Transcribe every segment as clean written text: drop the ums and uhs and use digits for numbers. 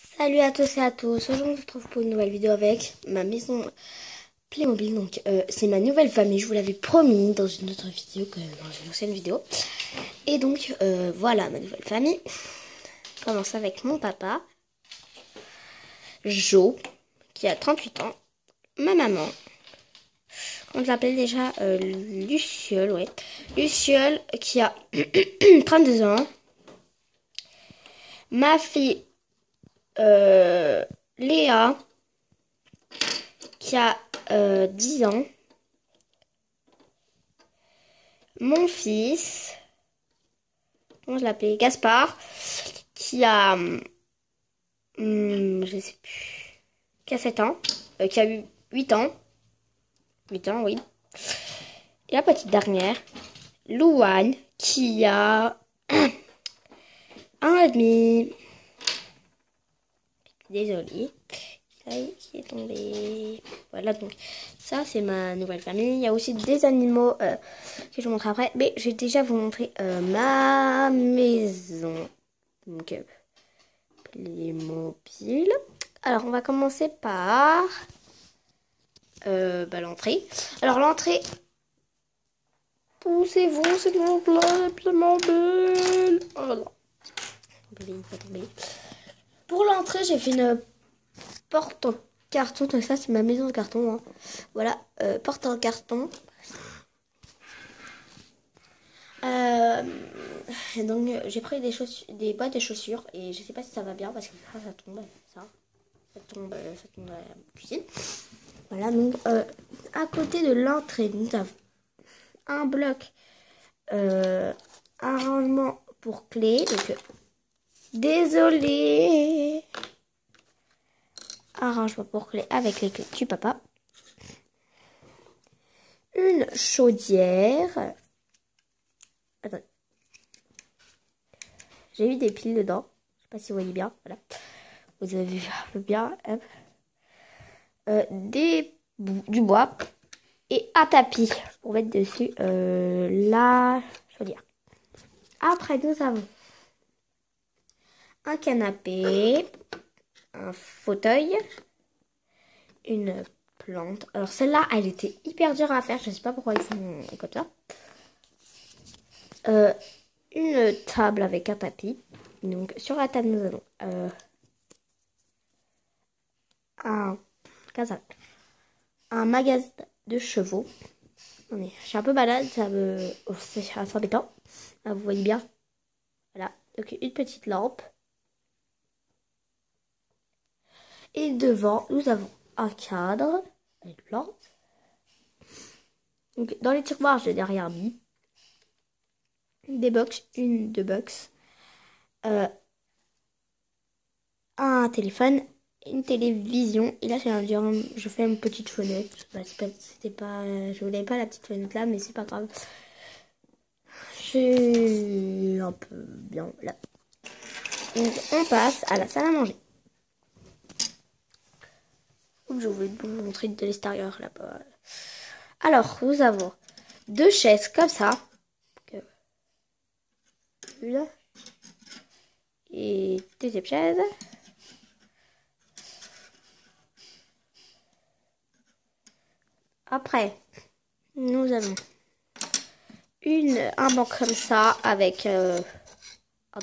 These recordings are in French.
Salut à tous et à tous, aujourd'hui on se retrouve pour une nouvelle vidéo avec ma maison Playmobil. Donc c'est ma nouvelle famille, je vous l'avais promis dans une autre vidéo, dans une ancienne vidéo. Et donc voilà ma nouvelle famille. Je commence avec mon papa, Jo, qui a 38 ans, ma maman, on l'appelle déjà Luciole, ouais. Luciole qui a 32 ans, ma fille Léa qui a 10 ans, mon fils, comment je l'appelais, Gaspard, qui a, je sais plus, qui a 7 ans, qui a eu 8 ans, 8 ans, oui. Et la petite dernière, Louane, qui a 1 an et demi. Désolée. Qui est tombé. Voilà, donc ça c'est ma nouvelle famille. Il y a aussi des animaux que je vous montre après. Mais je vais déjà vous montrer ma maison. Donc Playmobil. Alors on va commencer par l'entrée. Alors l'entrée, poussez-vous s'il vous plaît, Playmobil. Voilà. Pour l'entrée, j'ai fait une porte en carton. Donc ça, c'est ma maison en carton. Hein. Voilà, porte en carton. Donc j'ai pris des boîtes de chaussures et je sais pas si ça va bien parce que ça tombe. Ça tombe dans la cuisine. Voilà, donc à côté de l'entrée, nous avons un bloc, un rangement pour clés. Donc désolé. Un rangement pour clés avec les clés du papa. Une chaudière. Attendez. J'ai mis des piles dedans. Je sais pas si vous voyez bien. Voilà. Vous avez vu un peu bien. Du bois. Et un tapis pour mettre dessus la chaudière. Après, nous avons un canapé. Un fauteuil. Une plante. Alors celle-là, elle était hyper dure à faire. Je sais pas pourquoi ils font comme ça. Une table avec un tapis. Donc sur la table, nous avons un magasin de chevaux. Attendez, je suis un peu malade, c'est assez embêtant. Là, vous voyez bien. Voilà. Donc une petite lampe. Et devant, nous avons un cadre. Une plante. Donc, dans les tiroirs, j'ai derrière mis des box, deux box, un téléphone, une télévision. Et là, je fais une petite fenêtre. Je voulais pas la petite fenêtre là, mais c'est pas grave. C'est un peu bien là. Donc, on passe à la salle à manger. Je vais vous montrer de l'extérieur là-bas. Alors, nous avons deux chaises comme ça. Là. Et deuxième chaise. Après, nous avons un banc comme ça avec un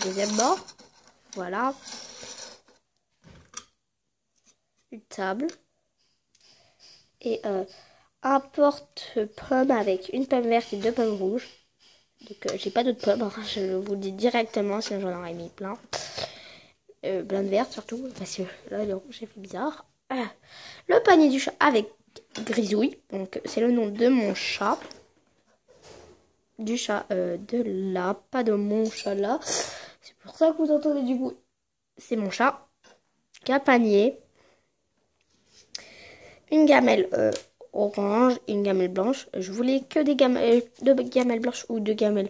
deuxième banc. Voilà. Une table. Et un porte-pomme avec une pomme verte et deux pommes rouges. Donc j'ai pas d'autres pommes, hein, je vous le dis directement, sinon j'en aurais mis plein. Plein de vertes surtout, parce que là le rouge, j'ai fait bizarre. Le panier du chat avec Grisouille, donc c'est le nom de mon chat. Du chat de là, pas de mon chat là. C'est pour ça que vous entendez du bruit. C'est mon chat. Un panier. Une gamelle orange et une gamelle blanche. Je voulais que deux gamelles blanches ou deux gamelles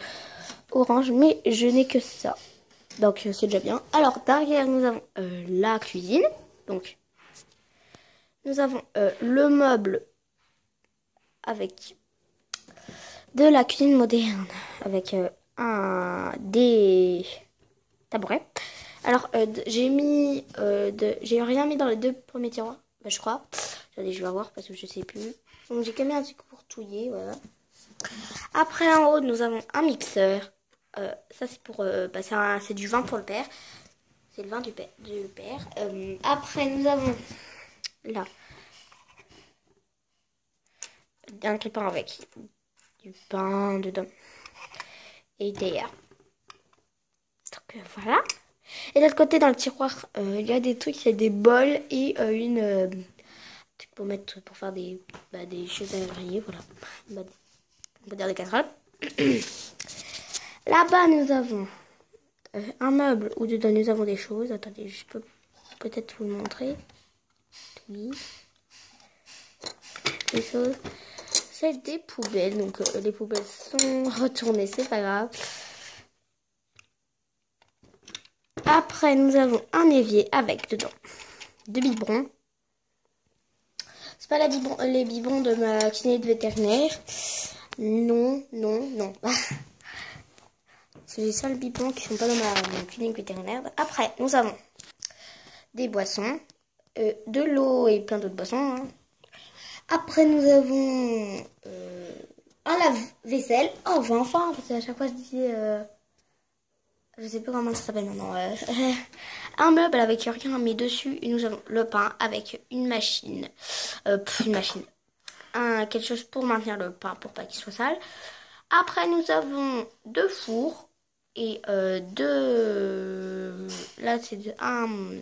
orange, mais je n'ai que ça. Donc c'est déjà bien. Alors derrière nous avons la cuisine. Donc nous avons le meuble avec de la cuisine moderne avec des tabourets. Alors, j'ai rien mis dans les 2 premiers tiroirs, je crois. Attendez, je vais voir parce que je sais plus. Donc, j'ai quand même un truc pour touiller, voilà. Après, en haut, nous avons un mixeur. Ça, c'est pour, c'est du vin pour le père. C'est le vin du père. Après, nous avons là un grille-pain avec du pain dedans. Et derrière. Donc, voilà. Et de l'autre côté, dans le tiroir, il y a des trucs, il y a des bols et pour faire des choses à griller, voilà. On peut dire des casseroles. Là-bas, nous avons un meuble où dedans nous avons des choses. Attendez, je peux peut-être vous le montrer. Oui. Des choses. C'est des poubelles. Donc, les poubelles sont retournées, c'est pas grave. Après, nous avons un évier avec dedans 2 biberons. C'est pas les biberons de ma clinique vétérinaire. Non. C'est les seuls biberons qui sont pas dans ma clinique vétérinaire. Après, nous avons des boissons, de l'eau et plein d'autres boissons. Hein. Après, nous avons un lave-vaisselle. Oh, enfin, parce qu'à chaque fois, je dis... je sais plus comment ça s'appelle maintenant. Un meuble avec rien mis dessus. Et nous avons le pain avec une machine. Quelque chose pour maintenir le pain pour pas qu'il soit sale. Après, nous avons 2 fours. Et là, c'est un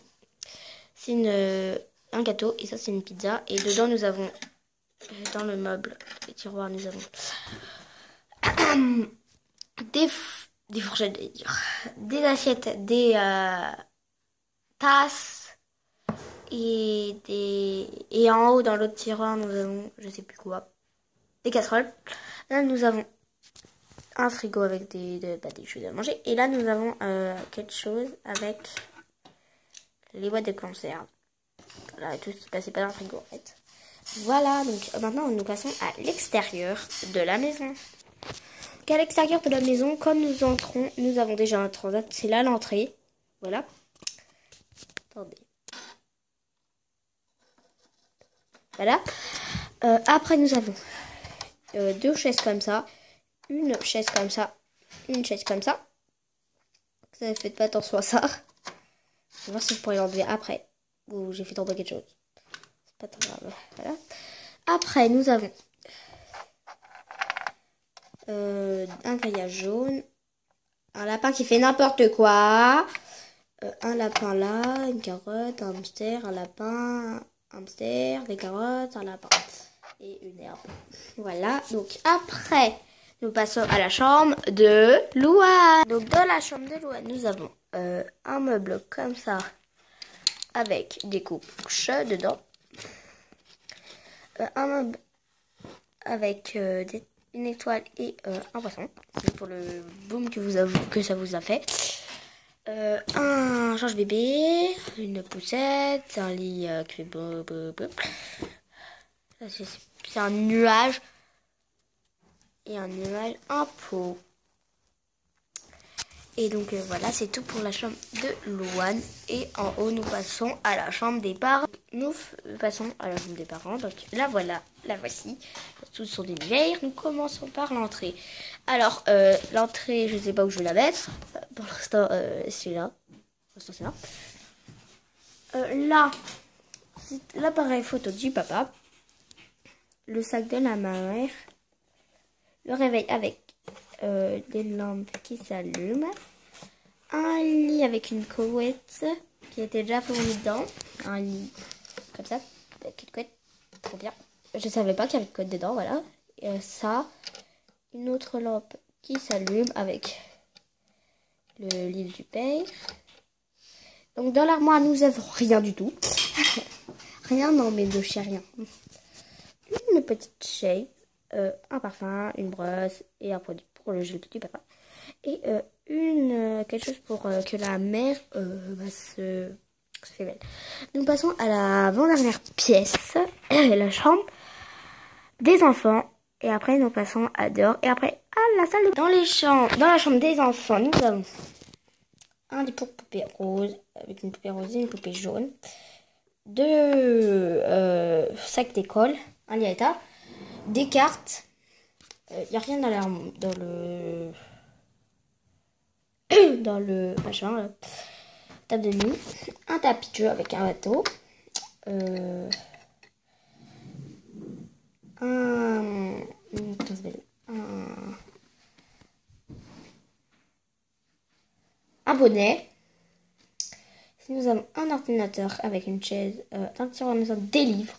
gâteau. Et ça, c'est une pizza. Et dedans, nous avons... Dans le meuble, les tiroirs, nous avons... des fourchettes, des assiettes, des tasses et en haut dans l'autre tiroir nous avons je sais plus quoi, des casseroles. Là nous avons un frigo avec des choses à manger et là nous avons quelque chose avec les boîtes de conserve. Voilà, tout ce qui passait pas dans le frigo en fait. Voilà, donc maintenant nous passons à l'extérieur de la maison. À l'extérieur de la maison, quand nous entrons, nous avons déjà un transat. C'est là l'entrée. Voilà. Attendez. Voilà. Après, nous avons 2 chaises comme ça. Une chaise comme ça. Une chaise comme ça. Ça ne fait pas attention à ça. Je vais voir si je pourrais l'enlever après. Ou j'ai fait tomber quelque chose. C'est pas très grave. Voilà. Après, nous avons... un grillage jaune, un lapin qui fait n'importe quoi, un lapin là, une carotte, un hamster, un lapin, un hamster, des carottes, un lapin et une herbe. Voilà, donc après nous passons à la chambre de Louane. Donc dans la chambre de Louane nous avons un meuble comme ça avec des couches dedans, un meuble avec une étoile et un poisson. C'est pour le boom que ça vous a fait. Un change-bébé, une poussette, un lit qui fait c'est un nuage. Et un nuage, un pot. Et donc voilà, c'est tout pour la chambre de Louane. Et en haut, nous passons à la chambre des parents. Nous passons à la chambre des parents. Donc là, voilà, la voici. Tous sont des lumières. Nous commençons par l'entrée. Alors, l'entrée, je ne sais pas où je vais la mettre. Pour l'instant, c'est là. Pour l'instant, c'est là. Là, c'est l'appareil photo du papa. Le sac de la mère. Le réveil avec des lampes qui s'allument. Un lit avec une couette qui était déjà fournie dedans. Un lit comme ça, avec une couette. Trop bien. Je savais pas qu'il y avait une couette dedans, voilà. Et ça, une autre lampe qui s'allume avec le livre du père. Donc dans l'armoire, nous avons rien du tout. Rien, non, mais de chez rien. Une petite chaise. Un parfum, une brosse et un produit pour le gel du papa. Et quelque chose pour que la mère se fait belle. Nous passons à la avant-dernière pièce, la chambre des enfants. Et après, nous passons à dehors. Et après, à la salle. Dans la chambre des enfants, nous avons un des poupées roses, avec une poupée rose et une poupée jaune. 2 sacs d'école, un lietta, des cartes. Il n'y a rien dans le dans le machin, là. Table de nuit, un tapis de jeu avec un bateau, un bonnet. Nous avons un ordinateur avec une chaise, un tiroir, des livres,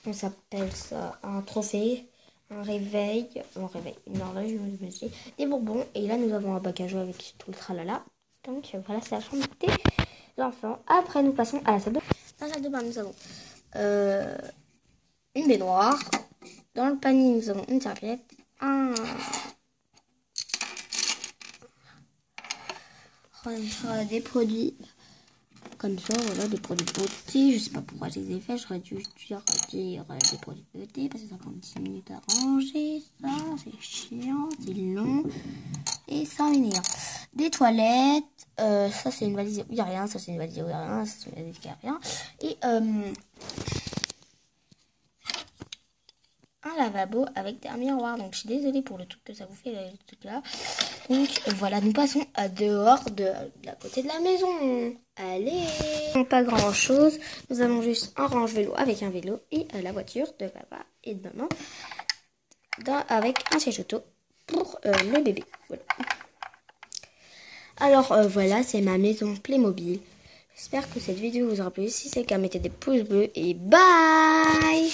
on s'appelle ça un trophée, un réveil, une horloge, des bonbons. Et là, nous avons un bac à jouer avec tout le tralala. Donc voilà, c'est la chambre des enfants. Après, nous passons à la salle de bain. Dans la salle de bain, nous avons une baignoire. Dans le panier, nous avons une serviette, des produits comme ça, voilà, des produits de beauté. Je sais pas pourquoi je les ai fait, j'aurais dû dire des produits de beauté parce que ça prend 10 minutes à ranger. Ça, c'est chiant, c'est long et ça m'énerve. Des toilettes, ça c'est une valise où il n'y a rien, ça c'est une valise où il n'y a rien, ça c'est une valise où il n'y a rien. Et un lavabo avec un miroir. Donc je suis désolée pour le truc que ça vous fait, le truc là. Donc voilà, nous passons à dehors de la côté de la maison. Allez, pas grand chose. Nous avons juste un range vélo avec un vélo et la voiture de papa et de maman avec un siège auto pour le bébé. Voilà. Alors voilà, c'est ma maison Playmobil. J'espère que cette vidéo vous aura plu. Si c'est le cas, mettez des pouces bleus et bye.